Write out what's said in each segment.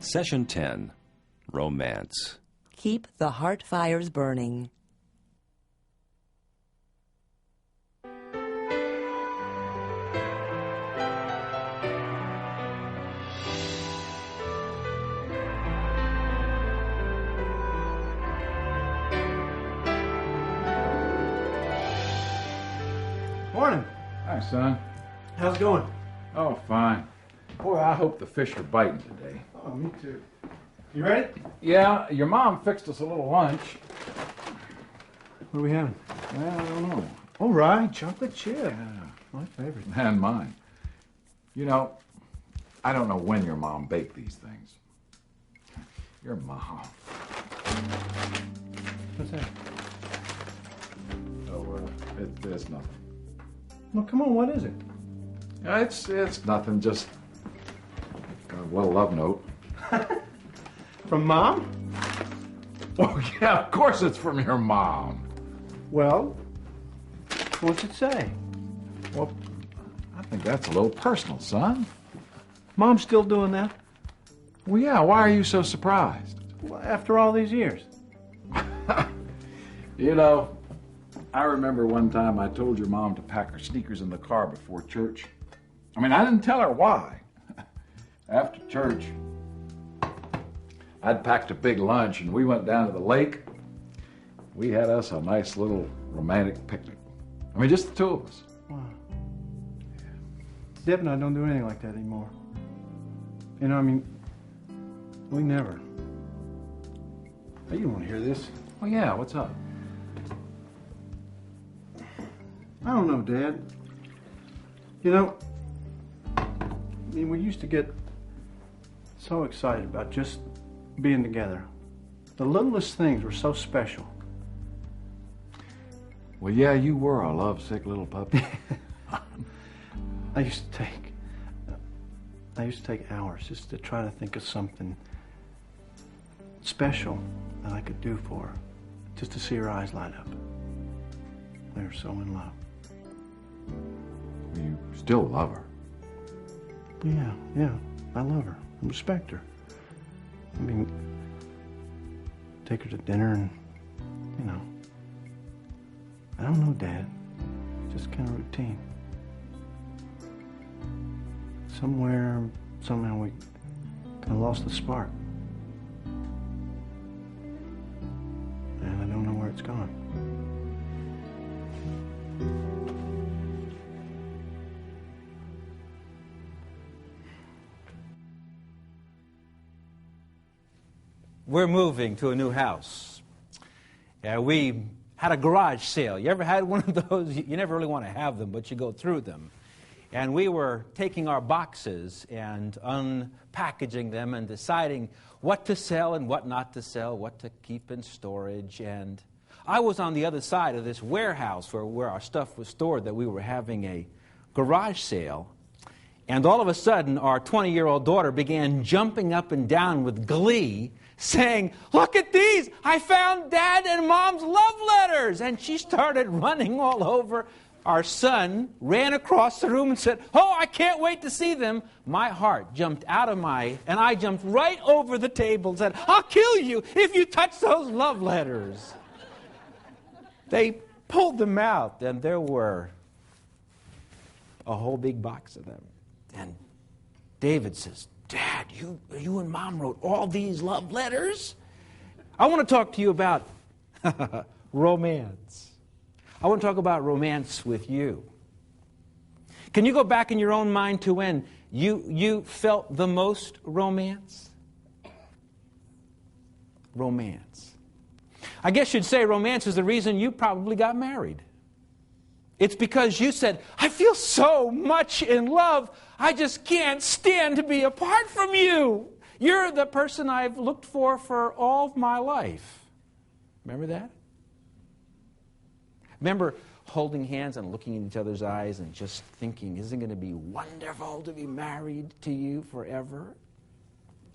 Session 10, Romance. Keep the heart fires burning. Morning. Hi, son. How's it going? Oh, fine. Boy, I hope the fish are biting today. Oh, me too. You ready? Yeah, your mom fixed us a little lunch. What are we having? Well, I don't know. All right, chocolate chip. Yeah, My favorite. and mine. You know, I don't know when your mom baked these things. Your mom. What's that? Oh, it's nothing. Well, come on, what is it? It's nothing, just a little love note. From Mom? Oh, yeah, of course it's from your mom. Well, what's it say? Well, I think that's a little personal, son. Mom's still doing that? Well, yeah, why are you so surprised? Well, after all these years. You know, I remember one time I told your mom to pack her sneakers in the car before church. I mean, I didn't tell her why. After church, I'd packed a big lunch and we went down to the lake. We had us a nice little romantic picnic. I mean, just the two of us. Wow. Deb and I don't do anything like that anymore. You know, I mean, we never. Hey, you want to hear this? Oh, yeah, what's up? I don't know, Dad. You know, I mean, we used to get so excited about just being together. The littlest things were so special. Well, yeah, you were a lovesick little puppy. I used to take hours just to try to think of something special that I could do for her, just to see her eyes light up. We were so in love. You still love her. Yeah, I love her and respect her. I mean, take her to dinner and, you know, I don't know, Dad, just kind of routine. Somehow we kind of lost the spark. And I don't know where it's gone. We're moving to a new house. We had a garage sale. You ever had one of those? You never really want to have them, but you go through them. And we were taking our boxes and unpackaging them and deciding what to sell and what not to sell, what to keep in storage. And I was on the other side of this warehouse where our stuff was stored, that we were having a garage sale. And all of a sudden, our 20-year-old daughter began jumping up and down with glee, saying, "Look at these! I found Dad and Mom's love letters!" And she started running all over. Our son ran across the room and said, "Oh, I can't wait to see them." My heart jumped out of and I jumped right over the table and said, "I'll kill you if you touch those love letters." They pulled them out, and there were a whole big box of them. And David says, "Dad, you and Mom wrote all these love letters?" I want to talk to you about romance. I want to talk about romance with you. Can you go back in your own mind to when you felt the most romance? Romance. I guess you'd say romance is the reason you probably got married. It's because you said, "I feel so much in love, I just can't stand to be apart from you. You're the person I've looked for all of my life." Remember that? Remember holding hands and looking in each other's eyes and just thinking, isn't it going to be wonderful to be married to you forever?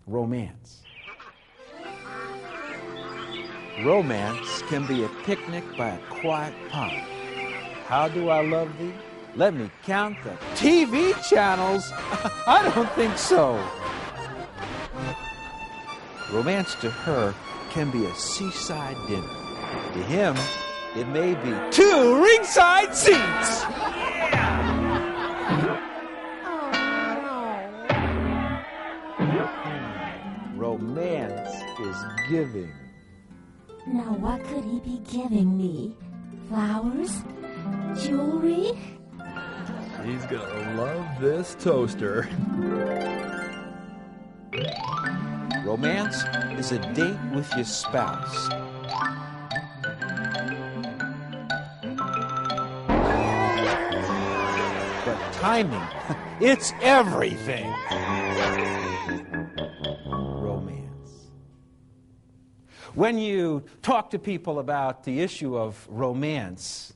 Romance. Romance can be a picnic by a quiet pond. How do I love thee? Let me count the TV channels. I don't think so. Romance to her can be a seaside dinner. To him, it may be 2 ringside seats. Romance is giving. Now what could he be giving me? Flowers? Jewelry? He's gonna love this toaster. Romance is a date with your spouse. But timing, it's everything. Romance. When you talk to people about the issue of romance,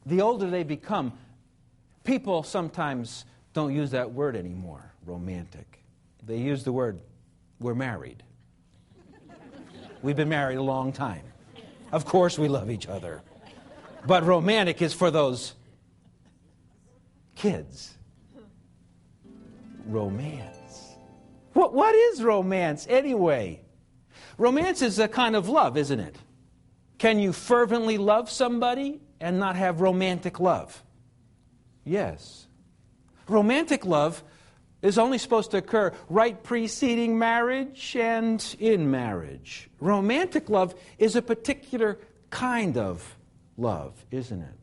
the older they become, people sometimes don't use that word anymore, romantic. They use the word, we're married. We've been married a long time. Of course we love each other. But romantic is for those kids. Romance. What is romance anyway? Romance is a kind of love, isn't it? Can you fervently love somebody and not have romantic love? Yes. Romantic love is only supposed to occur right preceding marriage and in marriage. Romantic love is a particular kind of love, isn't it?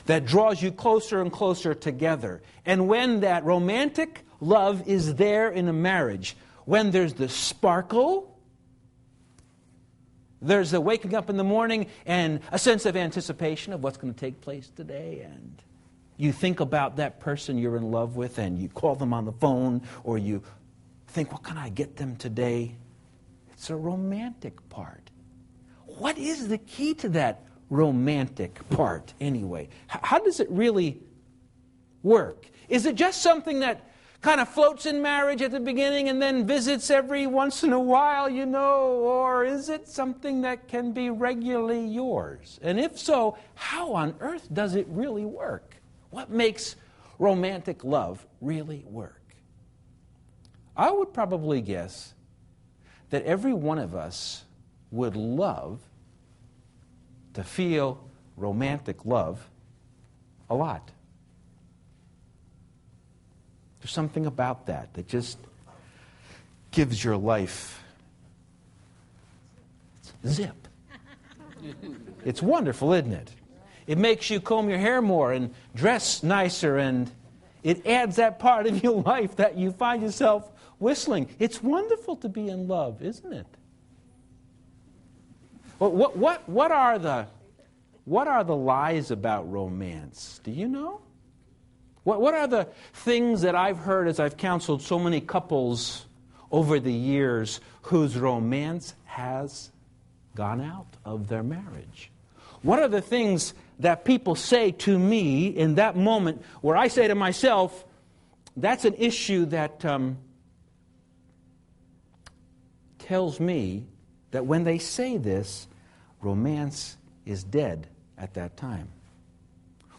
That draws you closer and closer together. And when that romantic love is there in a marriage, when there's the sparkle, there's the waking up in the morning and a sense of anticipation of what's going to take place today, and you think about that person you're in love with and you call them on the phone, or you think, what can I get them today? It's a romantic part. What is the key to that romantic part anyway? How does it really work? Is it just something that kind of floats in marriage at the beginning and then visits every once in a while, you know? Or is it something that can be regularly yours? And if so, how on earth does it really work? What makes romantic love really work? I would probably guess that every one of us would love to feel romantic love a lot. There's something about that just gives your life zip. It's wonderful, isn't it? It makes you comb your hair more and dress nicer, and it adds that part of your life that you find yourself whistling. It's wonderful to be in love, isn't it? Well, what are the lies about romance? Do you know? What are the things that I've heard as I've counseled so many couples over the years whose romance has gone out of their marriage? What are the things that people say to me in that moment where I say to myself, that's an issue that tells me that when they say this, romance is dead at that time?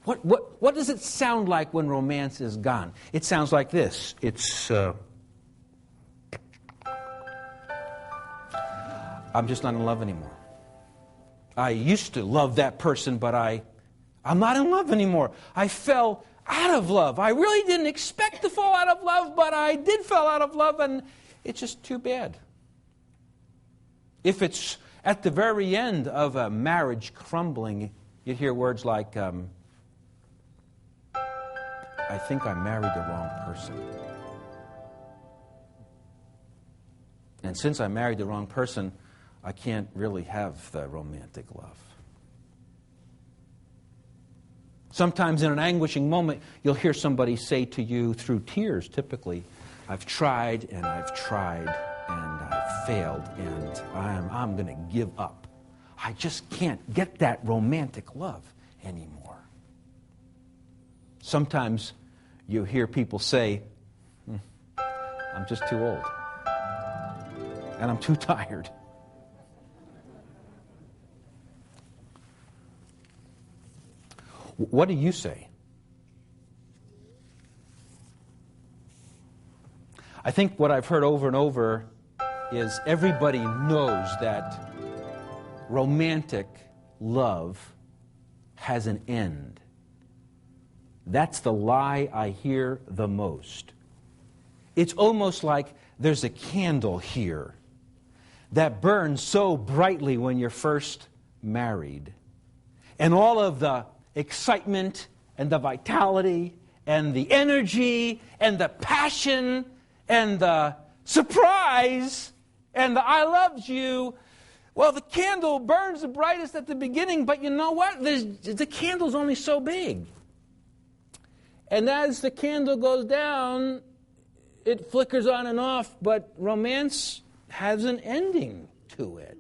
What does it sound like when romance is gone? It sounds like this. It's, I'm just not in love anymore. I used to love that person, but I'm not in love anymore. I fell out of love. I really didn't expect to fall out of love, but I did fall out of love, and it's just too bad. If it's at the very end of a marriage crumbling, you'd hear words like, I think I married the wrong person. And since I married the wrong person, I can't really have the romantic love. Sometimes in an anguishing moment, you'll hear somebody say to you through tears, typically, I've tried and I've tried and I've failed and I'm going to give up. I just can't get that romantic love anymore. Sometimes you hear people say, I'm just too old and I'm too tired. What do you say? I think what I've heard over and over is everybody knows that romantic love has an end. That's the lie I hear the most. It's almost like there's a candle here that burns so brightly when you're first married. And all of the excitement and the vitality and the energy and the passion and the surprise and the I loved you, well, the candle burns the brightest at the beginning, but you know what? The candle's only so big. And as the candle goes down, it flickers on and off, but romance has an ending to it.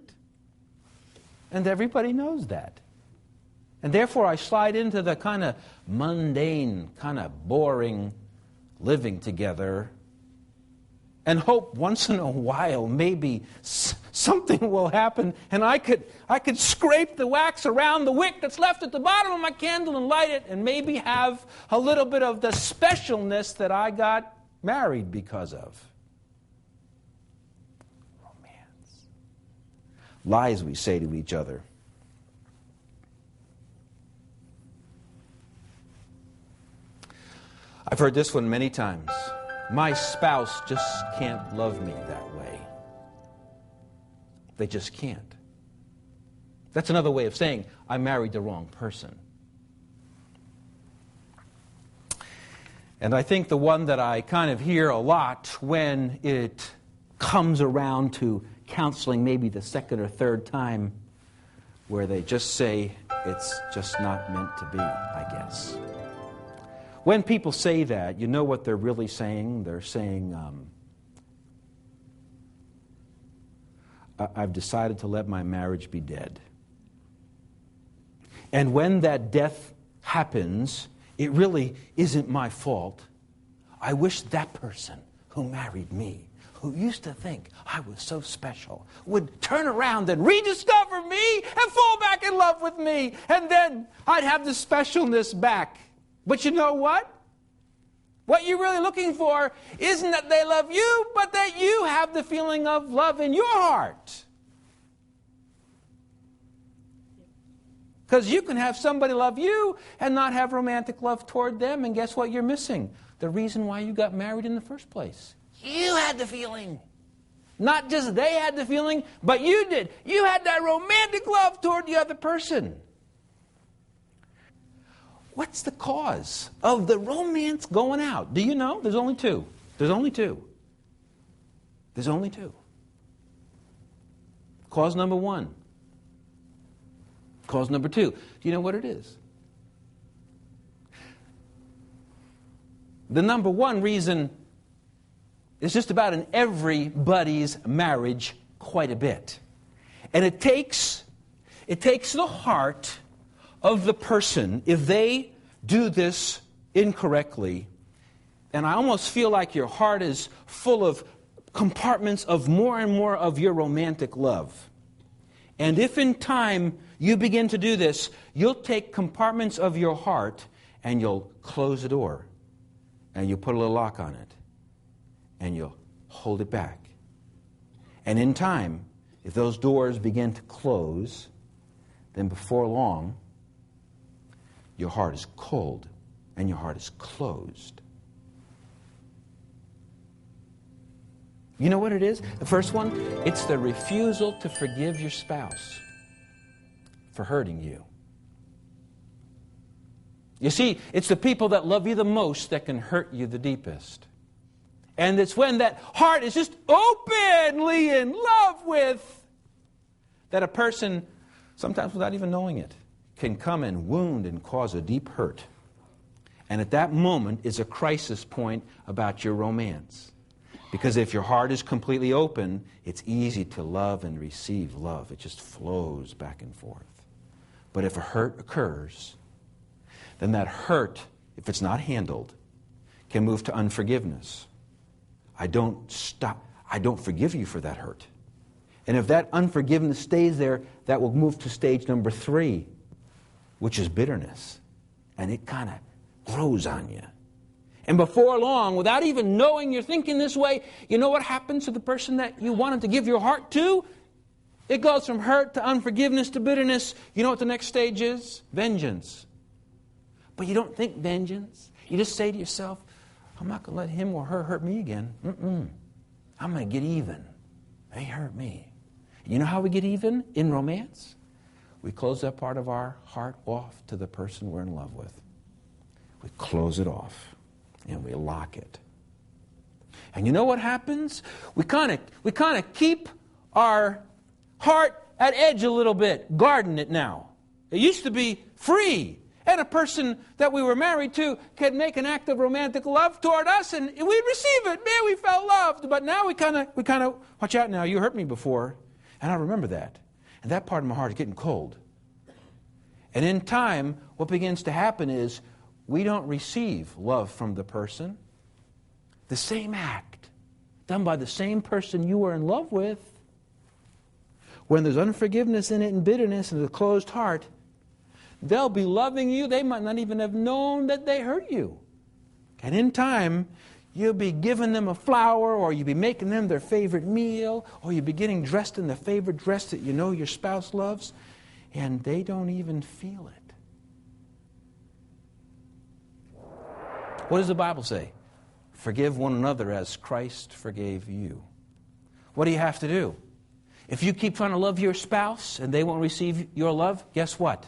And everybody knows that. And therefore I slide into the kind of mundane, kind of boring living together and hope once in a while maybe something will happen and I could scrape the wax around the wick that's left at the bottom of my candle and light it and maybe have a little bit of the specialness that I got married because of. Romance. Lies we say to each other. I've heard this one many times. My spouse just can't love me that way. They just can't. That's another way of saying I married the wrong person. And I think the one that I kind of hear a lot when it comes around to counseling, maybe the second or third time, where they just say it's just not meant to be, I guess. When people say that, you know what they're really saying? They're saying, I've decided to let my marriage be dead. And when that death happens, it really isn't my fault. I wish that person who married me, who used to think I was so special, would turn around and rediscover me and fall back in love with me. And then I'd have the specialness back. But you know what? What you're really looking for isn't that they love you, but that you have the feeling of love in your heart. Because you can have somebody love you and not have romantic love toward them, and guess what you're missing? The reason why you got married in the first place. You had the feeling. Not just they had the feeling, but you did. You had that romantic love toward the other person. What's the cause of the romance going out? Do you know? There's only two. There's only two. There's only two. Cause number one. Cause number two. Do you know what it is? The number one reason is just about in everybody's marriage quite a bit. And it takes the heart of the person, if they do this incorrectly, and I almost feel like your heart is full of compartments of more and more of your romantic love. And if in time you begin to do this, you'll take compartments of your heart and you'll close the door and you'll put a little lock on it and you'll hold it back. And in time, if those doors begin to close, then before long, your heart is cold and your heart is closed. You know what it is? The first one, it's the refusal to forgive your spouse for hurting you. You see, it's the people that love you the most that can hurt you the deepest. And it's when that heart is just openly in love with that a person, sometimes without even knowing it, can come and wound and cause a deep hurt. And at that moment is a crisis point about your romance. Because if your heart is completely open, it's easy to love and receive love. It just flows back and forth. But if a hurt occurs, then that hurt, if it's not handled, can move to unforgiveness. I don't forgive you for that hurt. And if that unforgiveness stays there, that will move to stage number 3, which is bitterness. And it kind of grows on you. And before long, without even knowing you're thinking this way, you know what happens to the person that you wanted to give your heart to? It goes from hurt to unforgiveness to bitterness. You know what the next stage is? Vengeance. But you don't think vengeance. You just say to yourself, I'm not going to let him or her hurt me again. I'm going to get even. They hurt me. You know how we get even in romance? We close that part of our heart off to the person we're in love with. We close it off and we lock it. And you know what happens? We kind of keep our heart at edge a little bit, guarding it now. It used to be free. And a person that we were married to could make an act of romantic love toward us and we'd receive it. Man, we felt loved. But now we kind of, watch out now, you hurt me before. And I remember that. And that part of my heart is getting cold. And in time, what begins to happen is we don't receive love from the person. The same act done by the same person you were in love with. When there's unforgiveness in it and bitterness and a closed heart, they'll be loving you. They might not even have known that they hurt you. And in time, you'll be giving them a flower, or you'll be making them their favorite meal, or you'll be getting dressed in the favorite dress that you know your spouse loves, and they don't even feel it. What does the Bible say? Forgive one another as Christ forgave you. What do you have to do? If you keep trying to love your spouse and they won't receive your love, guess what?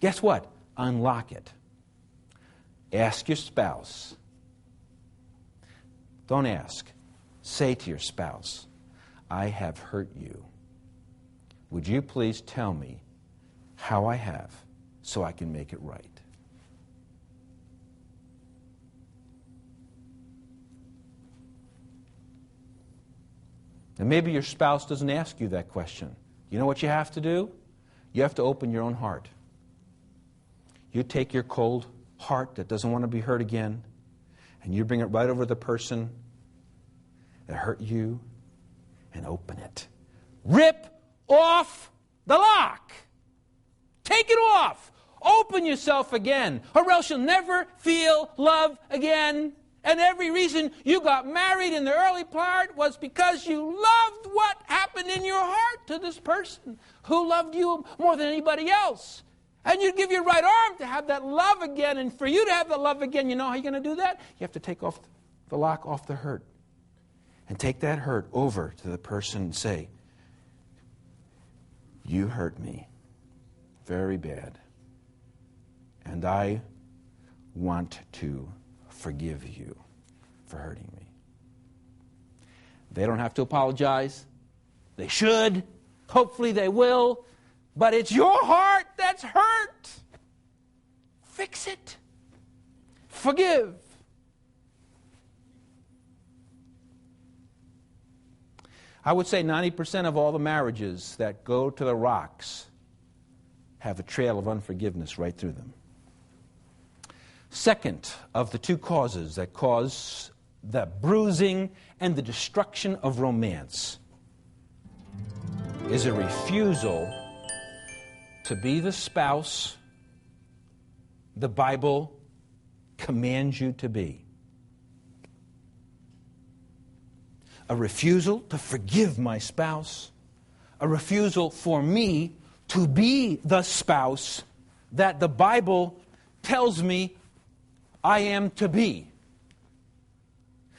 Guess what? Unlock it. Ask your spouse. Don't ask. Say to your spouse, I have hurt you. Would you please tell me how I have so I can make it right? And maybe your spouse doesn't ask you that question. You know what you have to do? You have to open your own heart. You take your cold heart that doesn't want to be hurt again, and you bring it right over to the person that hurt you and open it. Rip off the lock. Take it off. Open yourself again, or else you'll never feel love again. And every reason you got married in the early part was because you loved what happened in your heart to this person who loved you more than anybody else. And you'd give your right arm to have that love again. And for you to have the love again, you know how you're going to do that? You have to take off the lock off the hurt. And take that hurt over to the person and say, you hurt me very bad. And I want to forgive you for hurting me. They don't have to apologize. They should. Hopefully they will. But it's your heart that's hurt. Fix it. Forgive. I would say 90% of all the marriages that go to the rocks have a trail of unforgiveness right through them. Second of the two causes that cause the bruising and the destruction of romance is a refusal to be the spouse the Bible commands you to be. A refusal to forgive my spouse. A refusal for me to be the spouse that the Bible tells me I am to be.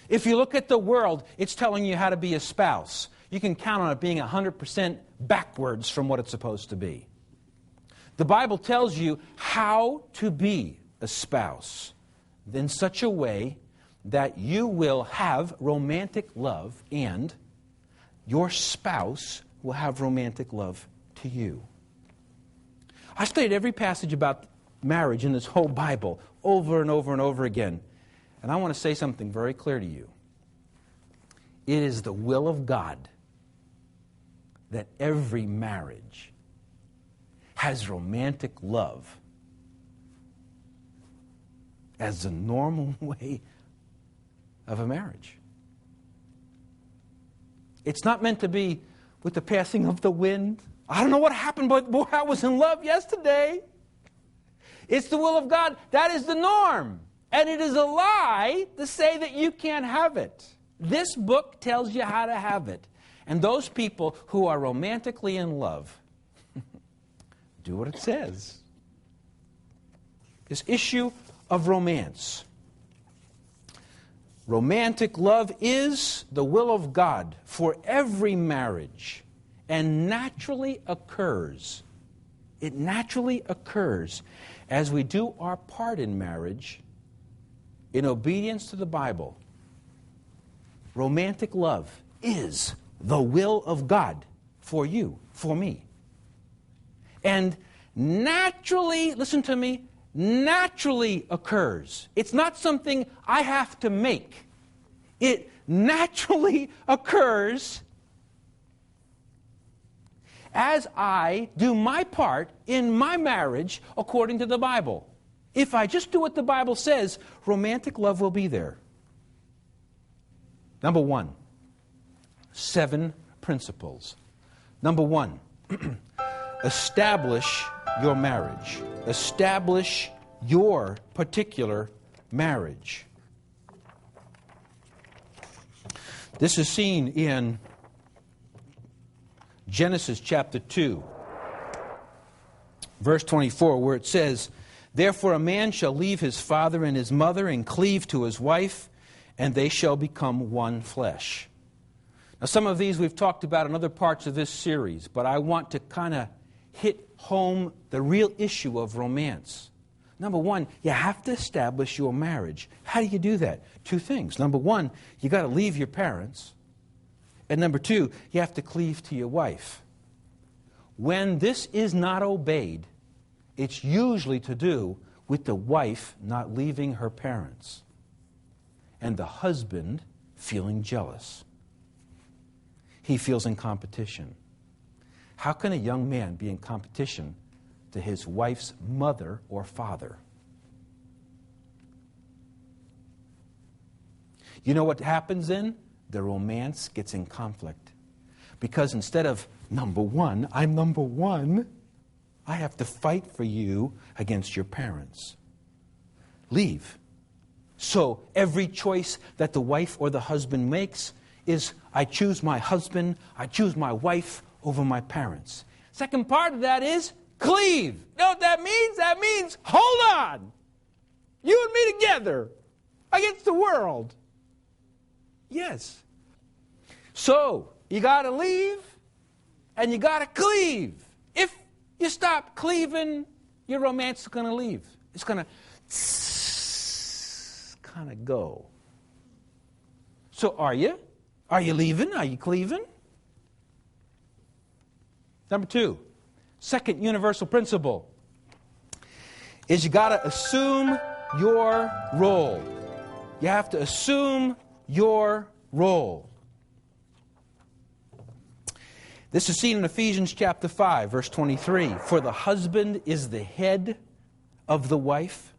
If you look at the world, it's telling you how to be a spouse. You can count on it being 100% backwards from what it's supposed to be. The Bible tells you how to be a spouse in such a way that you will have romantic love and your spouse will have romantic love to you. I studied every passage about marriage in this whole Bible over and over and over again. And I want to say something very clear to you. It is the will of God that every marriage has romantic love as the normal way of a marriage. It's not meant to be with the passing of the wind. I don't know what happened, but boy, I was in love yesterday. It's the will of God. That is the norm. And it is a lie to say that you can't have it. This book tells you how to have it. And those people who are romantically in love do what it says. This issue of romance. Romantic love is the will of God for every marriage and naturally occurs. It naturally occurs as we do our part in marriage in obedience to the Bible. Romantic love is the will of God for you, for me. And naturally, listen to me, naturally occurs. It's not something I have to make. It naturally occurs as I do my part in my marriage according to the Bible. If I just do what the Bible says, romantic love will be there. Number 1, 7 principles. Number 1, establish your marriage. Establish your particular marriage. This is seen in Genesis chapter 2, verse 24, where it says, "Therefore a man shall leave his father and his mother and cleave to his wife, and they shall become one flesh." Now, some of these we've talked about in other parts of this series, but I want to kind of hit home the real issue of romance. Number 1, you have to establish your marriage. How do you do that? 2 things. Number 1, you got to leave your parents. And number 2, you have to cleave to your wife. When this is not obeyed, it's usually to do with the wife not leaving her parents and the husband feeling jealous. He feels in competition. How can a young man be in competition to his wife's mother or father? You know what happens then? The romance gets in conflict. Because instead of number 1, I'm number 1, I have to fight for you against your parents. Leave. So every choice that the wife or the husband makes is, I choose my husband, I choose my wife over my parents. Second part of that is cleave. You know what that means? That means, hold on. You and me together against the world. Yes. So, you got to leave and you got to cleave. If you stop cleaving, your romance is going to leave. It's going to kind of go. So, are you? Are you leaving? Are you cleaving? Number 2, second universal principle is you got to assume your role. You have to assume your role. This is seen in Ephesians chapter 5, verse 23. For the husband is the head of the wife,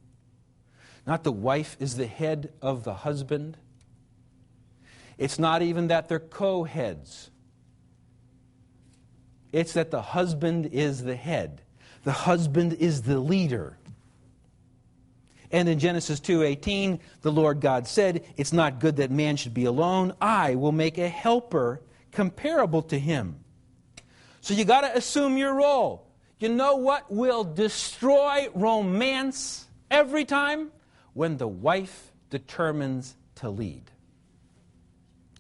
not the wife is the head of the husband. It's not even that they're co-heads. It's that the husband is the head. The husband is the leader. And in Genesis 2:18, the Lord God said, "It's not good that man should be alone. I will make a helper comparable to him." So you got to assume your role. You know what will destroy romance every time? When the wife determines to lead.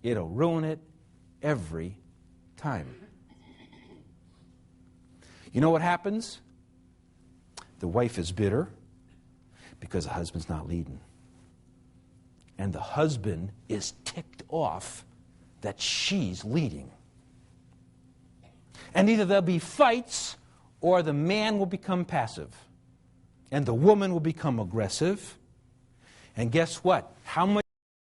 It'll ruin it every time. You know what happens? The wife is bitter because the husband's not leading. And the husband is ticked off that she's leading. And either there'll be fights or the man will become passive. And the woman will become aggressive. And guess what? How much